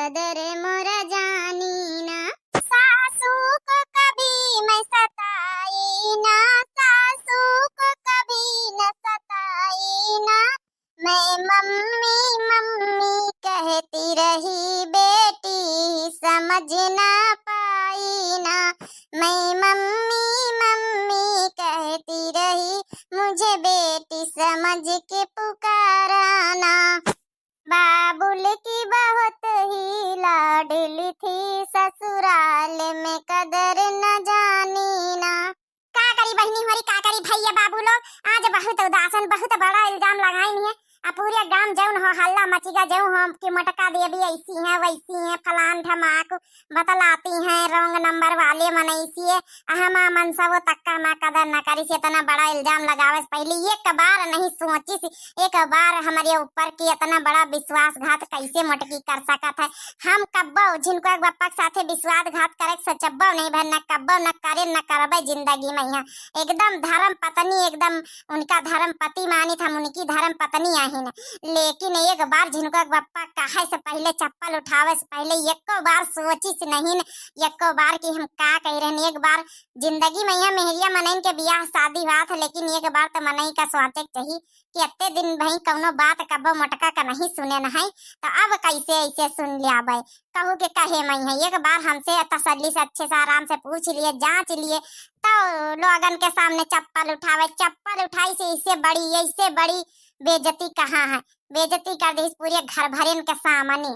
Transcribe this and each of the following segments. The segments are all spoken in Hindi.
कदर मोरा जानी ना। सासू को कभी मैं सताई ना, सासू को कभी न सताई ना। मैं मम्मी मम्मी कहती रही, बेटी समझ ना पाई ना। मैं मम्मी मम्मी कहती रही, मुझे बेटी समझ के पुकारा ना। बाबुल की बहुत ही लाडली थी, ससुराल में कदर न जानी ना। का करी बहनी हमारी, का करी भैया बाबू लोग, आज बहुत उदासन बहुत बड़ा इल्जाम लगाई है। पूरे गांव जौन हो हल्ला मचीगा, जौन हो कि मटका देवी ऐसी है वैसी है, फलान ढमाक बतलाती हैं, रंग नंबर वाले मन ऐसी है। हम मनसा वो तक्का ना कदर न करी से इतना बड़ा इल्जाम लगावे से पहले एक बार नहीं सोची सी, एक बार हमारे ऊपर की इतना बड़ा विश्वासघात कैसे मटकी कर सकत है। हम कब्बो जिनको एक बापा के साथे विश्वासघात करे सचब्बो नहीं भर, न कब्बो न करे न करबे जिंदगी में। यहाँ एकदम धर्म पत्नी, एकदम उनका धर्म पति मानी था, उनकी धर्म पत्नी आई न। लेकिन एक बार जिनको एक बापा कहे से पहले, चप्पल उठावे से पहले एको बार सोची से नहीं न, एको बार कि हम का कह रहे। एक बार जिंदगी में यहाँ मेहरिया मनइन के बियाह शादी हुआ था, लेकिन एक बार तो मनई का सोचे चाहिए कि अत्ते दिन भाई कौनो बात कब्बो मटका का नहीं सुने न है, तो अब कैसे ऐसे सुन लिया भाई। कहू के कहे मैं है, एक बार हमसे तसल्ली से अच्छे से आराम से पूछ लिए, जांच लिए, तो लोगन के सामने चप्पल उठावे। चप्पल उठाई से इससे बड़ी बेइज्जती कहाँ है। बेइज्जती कर दी पूरे घर भरेन के सामने।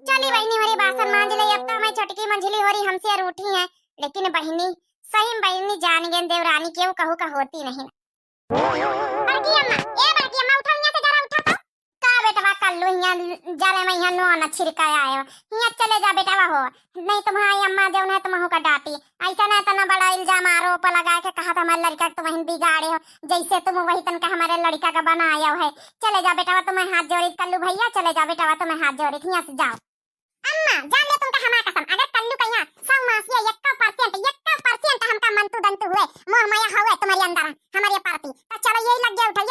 चली बहनी हमारी बासन मांझ ले, अब तो मैं छोटकी मंझली हो रही हमसे और उठी है, लेकिन बहनी सही बहनी जान गए देवरानी क्यों कहू का होती नहीं। बड़की अम्मा, ए बड़की अम्मा उठो, यहाँ से जरा उठो तो। का बेटवा कल्लू यहाँ जरे मैं यहाँ नो न छिड़काया आयो, यहाँ चले जा बेटवा हो, नहीं तुम्हारी अम्मा जो है तुम्हारा का डांटी। ऐसा ना इतना बड़ा इल्जाम आरोप लगा के कहा था हमारे लड़का तुम वहीं बिगाड़े हो, जैसे तुम वही तन का हमारे लड़का का बनाया है। चले जा बेटवा, तुम्हें हाथ जोड़ी कल्लू भैया, चले जा बेटवा तुम्हें हाथ जोड़ी, यहाँ से जाओ। अम्मा जान ले तुमका हमारा कसम, अगर कल्लू का यहाँ 100% हमका मंतु दंतु हुए, मोह माया हुए तुम्हारे अंदर हमारे पार्टी, तो चलो यही लग गया उठो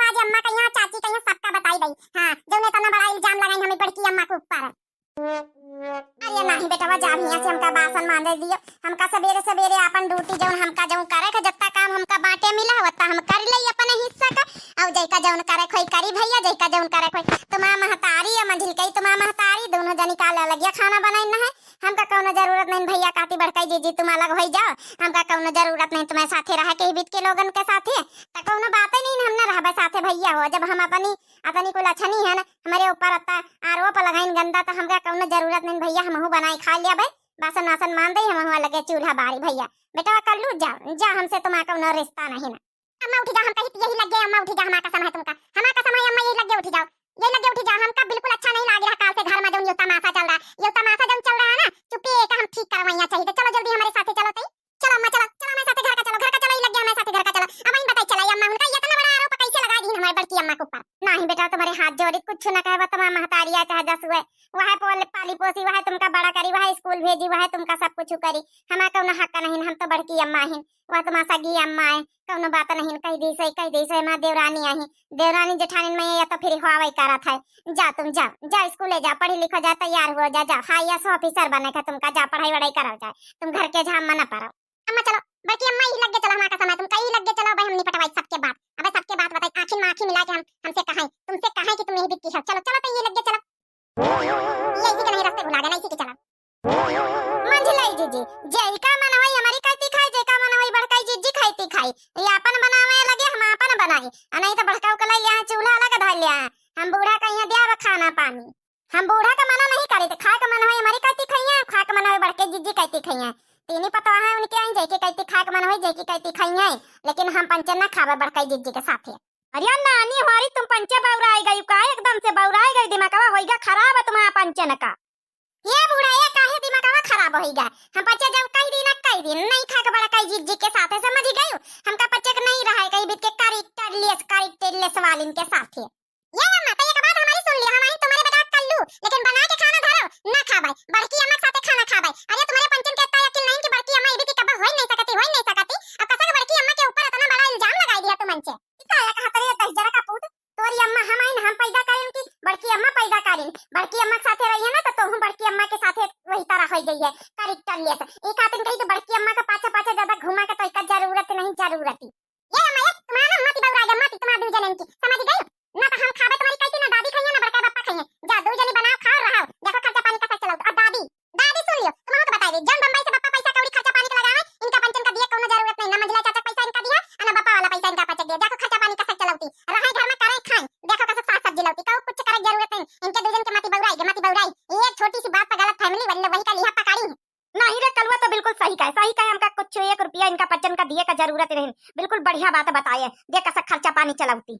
आज अम्मा का यहाँ, चाची का यहाँ, सबका बताई गई। हाँ जो ने इतना बड़ा इल्जाम लगाई हमें बड़की अम्मा के ऊपर। अरे नहीं बेटा जा यहाँ से, हमका बासन मान दे दियो। हमका सवेरे सवेरे अपन ड्यूटी जौन हमका जौन करे का जत्ता काम हमका बांटे मिला होता हम कर ले अपन हिस्सा का, और जैका जौन करे खोई करी भैया, जैका जौन करे खोई। तुम्हारा महतारी या मंझिल कई तुम्हारा महतारी दोनों जनी काला लगिया खाना बनाई ना है। हमका कौनो जरूरत नहीं भैया काती बड़काई जीजी तुम अलग हो जाओ, हमका कौनो जरूरत नहीं तुम्हारे साथे रहे के बीच के लोगन के साथे, तो कौनो बात ही नहीं हम ना रहबे साथे भैया हो। जब हम अपनी कुल अच्छा नहीं है ना हमारे ऊपर अत्ता आरोप लगाइन गंदा, तो हमका कौनो जरूरत नहीं भैया, हमहू बनाई खा लिया भाई, बासन वासन मान दे हमहू लगे चूल्हा बारी भैया। बेटा कल्लू जा हमसे तुम्हारा कौनो रिश्ता नहीं ना। अम्मा उठ जा, हम कहीं यही लग गए, अम्मा उठ जा, हमारा कसम है तुमका, हमारा कसम है अम्मा, यही लग गए उठ जाओ, यही लग गए उठ जाओ। हमका बिल्कुल अच्छा नहीं लग रहा काल से घर में जो तमाशा चल रहा है, ये तमाशा जो चल रहा है ना, चुप्पी एक हम ठीक करवाइया चाहिए। तो चलो जल्दी हमारे साथे चलो, तई चलो अम्मा, चलो हमारे साथे घर का चलो, यही लग गया हमारे साथे घर का चलो। अब इन बताई चला अम्मा उनका इतना बड़ा आरोप कैसे लगा दी हमारे बड़की अम्मा के ऊपर। नहीं बेटा तुम्हारे हाथ जोड़ी कुछ न कहे, तुम्हारा महतारिया चाहे 10 हुए, वह पाली पोसी, वह तुमका बड़ा करी, वह स्कूल भेजी, वह तुमका सब कुछ करी, हमारा कौनो हक नहीं, हम तो बड़की अम्मा है, वह तुम्हारा सगी अम्मा है, कौनो बात नहीं। कह दी सही हमारा देवरानी आई, देवरानी जेठानी में या तो फिर हवाई करा था। जा तुम जा स्कूल जा, पढ़ी लिखो जा, तैयार हो जा IAS ऑफिसर बने का तुमका, जा पढ़ाई वढ़ाई करो जाए, तुम घर के झाम मना पारो। अम्मा चलो बड़की अम्मा ही लग गए चलो, हमारा समय तुम कहीं लग गए चलो भाई, हम नहीं पटवाई सबके बात, अबे सबके बात बताई आखिर में आखिर मिला के हमसे कहां तुमसे कहां कि तुम यही बिकती हो। चलो तो ये लग गए चलो, ये इसी के नहीं रास्ते भुला देना, इसी के चलो मंझलाई जीजी जय का मन होई हमारी कहती खाई, जय का मन होई बड़काई जीजी खाईती खाई, ये अपन बनावे लगे हम अपन बनाई, नहीं तो बड़काऊ के लिए यहाँ चूल्हा लगा धर लिया। हम बूढ़ा का यहाँ दिया खाना पानी, हम बूढ़ा का मना नहीं करे, तो खा का मन होई हमारी कहती खाई, खा का मन होई बड़के जीजी कहती खाई, तीनी पता है उनके आई जैकी कहती खा के मन होई, जैकी कहती खाई, लेकिन हम पंचे ना खावे बड़काई जीजी के साथे। अरे नानी हमारी तुम पंचे बौराई गई का, एकदम से बौराई गई, दिमागवा होइगा खराब है तुम्हारा पंचे न का। ये बूढ़ा ये काहे दिमागवा खराब होइगा, हम पंचे जब कई दिन नहीं खा के बड़काई जीजी के साथे, समझ गई, हमका पंचे के नहीं रहा कहीं बीत के कैरेक्टरलेस वालिन के साथे। ये अम्मा तो एक बात हमारी सुन लियो, हम आई तुम्हारे बेटा कल्लू, लेकिन बना के खाना धरो ना खाबाई, बड़की अम्मा के साथे खाना खाबाई। अरे तुम्हारे पंचन के इतना यकीन नहीं कि बड़की अम्मा इबी कब होई नहीं सकती, अब कसक बड़की अम्मा के ऊपर इतना बड़ा इल्जाम लगाई दिया तुम मनसे। इतना कहा तरे 10 जरा का पूत तोरी अम्मा हम पैदा करें कि बड़की अम्मा पैदा करें, बड़की अम्मा के साथे जाइए करेक्टर ले से एक आदमी कही तो बड़की अम्मा का पाछा पाछा ज्यादा घुमा के तो इका जरूरत नहीं जरूरत ये अम्मा ये तुम्हारा मत बउरा जा मत तुम्हारा दू जने की समझ गई ना तो हम खावे तुम्हारी कैसे ना दादी खाइए ना बड़का पापा खाइए जा दू जने बनाओ खाओ रहो देखो खर्चा पानी कैसा चलाओ और दादी दादी सुन लियो तुम तो बता दे जन बम्बई से पापा पैसा कौड़ी खर्चा पानी के लगावे इनका पंचन का दिए कोनो जरूरत नहीं ना मंजिला चाचा पैसा इनका दिया और ना पापा वाला पैसा इनका पाचा दिया देखो खर्चा पानी कैसा चलाओती रहे घर में करे खाए देखो कैसा साग सब्जी लाओती कहू कुछ करे जरूरत नहीं इनके दू जन के मती बउराई ये छोटी सी बात पर गलत फैमिली वाले वही का लिहा पकाड़ी नहीं रे कलवा तो बिल्कुल सही कहे हमका कुछ 1 रुपया इनका पचन का दिए का जरूरत नहीं बिल्कुल बढ़िया बात बताए दे कैसा खर्चा पानी चलाऊती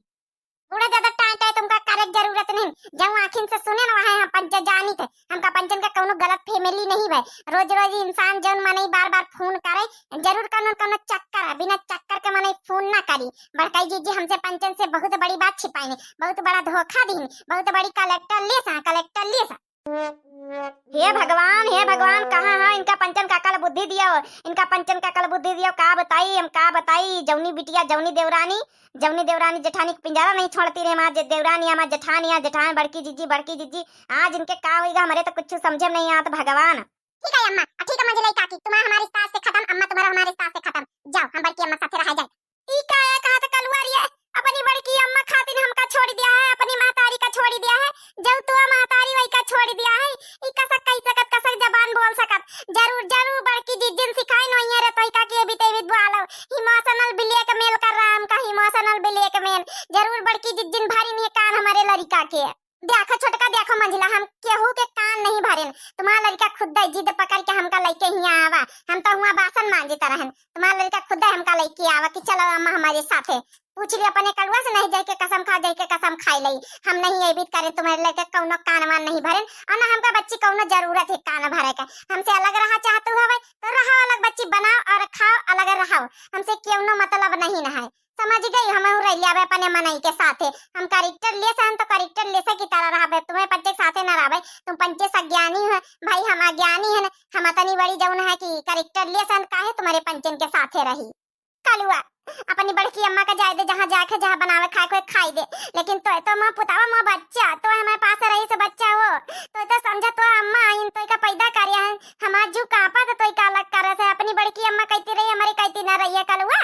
थोड़ा ज्यादा टाइट है तुमका करे जरूरत नहीं जब आखिन से सुने ना वहां हम पंच जानी थे हमका पंचन का कोनो गलत फैमिली नहीं है रोज रोज इंसान जन माने बार बार फोन करे जरूर कोनो कोनो चक्कर है बिना चक्कर के माने फोन ना करी बड़काई जी हमसे पंचन से बहुत बड़ी बात छिपाई बहुत बड़ा धोखा दी बहुत बड़ी कलेक्टर ले सा हे भगवान कहाँ है इनका पंचन का कल बुद्धि दिया इनका पंचन का कल बुद्धि दिया का बताई जौनी बिटिया जौनी देवरानी जेठानी पिंजरा नहीं छोड़ती रे हमार देवरानी हमार जेठान बड़की जीजी आज इनके का होगा हमारे तो कुछ समझे नहीं आता भगवान ठीक है अम्मा ठीक है मंजिला काकी तुम्हारा हमारे रिश्ता से खत्म अम्मा तुम्हारा हमारे रिश्ता से खत्म जाओ हम बड़की अम्मा साथे रह जाए ठीक है कहां से कलुआ रही है अपनी बड़की अम्मा खातिर हमका छोड़ दिया है अपनी महतारी का छोड़ दिया है जब तो महतारी वही का छोड़ दिया है ई कसक कह सकत कसक जबान बोल सकत जरूर बड़की जिद्दन सिखाई नहीं रे तोई का के भी ते बोलो इमोशनल ब्लैक मेल कर रहा हमका इमोशनल ब्लैक मेल जरूर बड़की जिद्दन भारी नहीं कान हमारे लड़का के देखो छोटका देखो मंजिला हम केहू के कान नहीं भरेन तुम्हारा लड़का खुद जिद पकड़ के हमका लेके ही आवा हम तो हुआ बासन मांजता रहन तुम्हारा लड़का खुद हमका लेके आवा कि चलो अम्मा हमारे साथे पूछ लिया अपने कलुआ से नहीं जाए के कसम खा जाए के कसम खाई लई हम नहीं ये भी करे तुम्हारे लेके कौनो कानवान नहीं भरेन और ना हमका बच्ची कौनो जरूरत है कान भरे का हमसे अलग रहा चाहते हो तो रहो अलग बच्ची बनाओ और खाओ अलग रहो हमसे क्यों मतलब नहीं है समझ गई हम रह लिया अपने मनई के साथ हम करेक्टर ले सन तो करेक्टर ले से की तरह रहा तुम्हें पंचे साथे ना रहा तुम पंचे सज्ञानी है भाई हम अज्ञानी है हम इतनी बड़ी जौन है कि करेक्टर ले सन काहे तुम्हारे पंचन के साथे रही कलुआ अपनी बड़की अम्मा का जाए दे जहाँ जाके जहाँ बनावे खाए कोई खाई दे लेकिन तो माँ पुतावा माँ बच्चा तो हमारे पास रही से बच्चा हो तो समझा तो अम्मा इन तो का पैदा कार्य है हमारा जू कापा तो का अलग कर रहा है अपनी बड़की अम्मा कहती रही हमारी कहती ना रही है कलुआ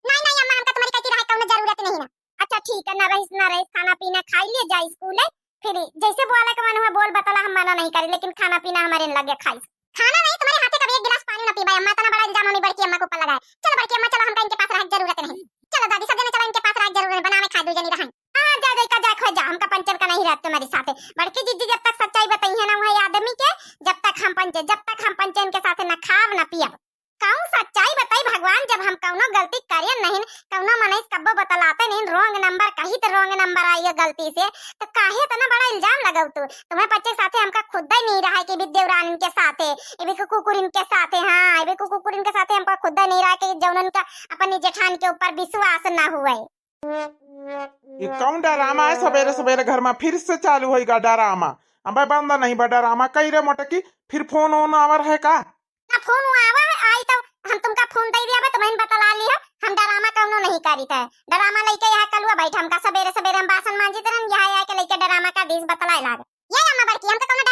नहीं अम्मा हमका तुम्हारी कहती रहे कोनो जरूरत नहीं ना अच्छा ठीक है ना रही खाना पीना खाई ले जाए स्कूल फिर जैसे बोला के मन हुआ बोल बतला हम मना नहीं करी लेकिन खाना पीना हमारे लगे खाई खाना नहीं तुम्हारे हाथे कभी एक गिलास पानी ना पीबा अम्मा तना बड़ा इल्जाम हमें बड़की अम्मा को ऊपर लगाए चलो बड़की अम्मा चलो हमका इनके पास रह जरूरत नहीं चलो दादी सब जने चलो इनके पास रह जरूरत नहीं बना में खा दो जनी रहन हां जा खो जा हमका पंचन का नहीं रहत तुम्हारे साथे बड़की जिद्दी जब तक सच्चाई बताई है ना वही आदमी के जब तक हम पंचन के साथे ना खाव ना पियब कहूं सच्चाई बताई भगवान जब हम कौनो गलती करिए नहीं कौनो मनीष कब्बो बतलाते नहीं रॉन्ग नंबर कहीं तो रॉन्ग नंबर आई है गलती से तो काहे तना बड़ा इल्जाम लगाऊ तू तुम्हें बच्चे साथे हमका खुद ही नहीं रहा कि विद्यावरान के साथे ये भी कुकुरिन के साथे हां ये भी कुकुरिन के साथे हमका खुद ही नहीं रहा कि जौनन का अपनी जेठान के ऊपर विश्वास ना हुए ये कौन डरामा है सवेरे सवेरे घर में फिर से चालू होएगा डरामा अब बंदा नहीं बा डरामा कई रे मोटकी फिर फोन ऑन आवर है का ना फोन आवा है आई तो हम तुमका फोन दे दिया तुम्हें बतला लियो हम डरामा कौनो नहीं करी था डरामा लेके यहाँ कलुआ बैठ हमका सवेरे सवेरे हम बासन मांजी तरन यहाँ आके लेके डरामा का देश बतलाए लाग ये अम्मा बड़की हम तो कौनो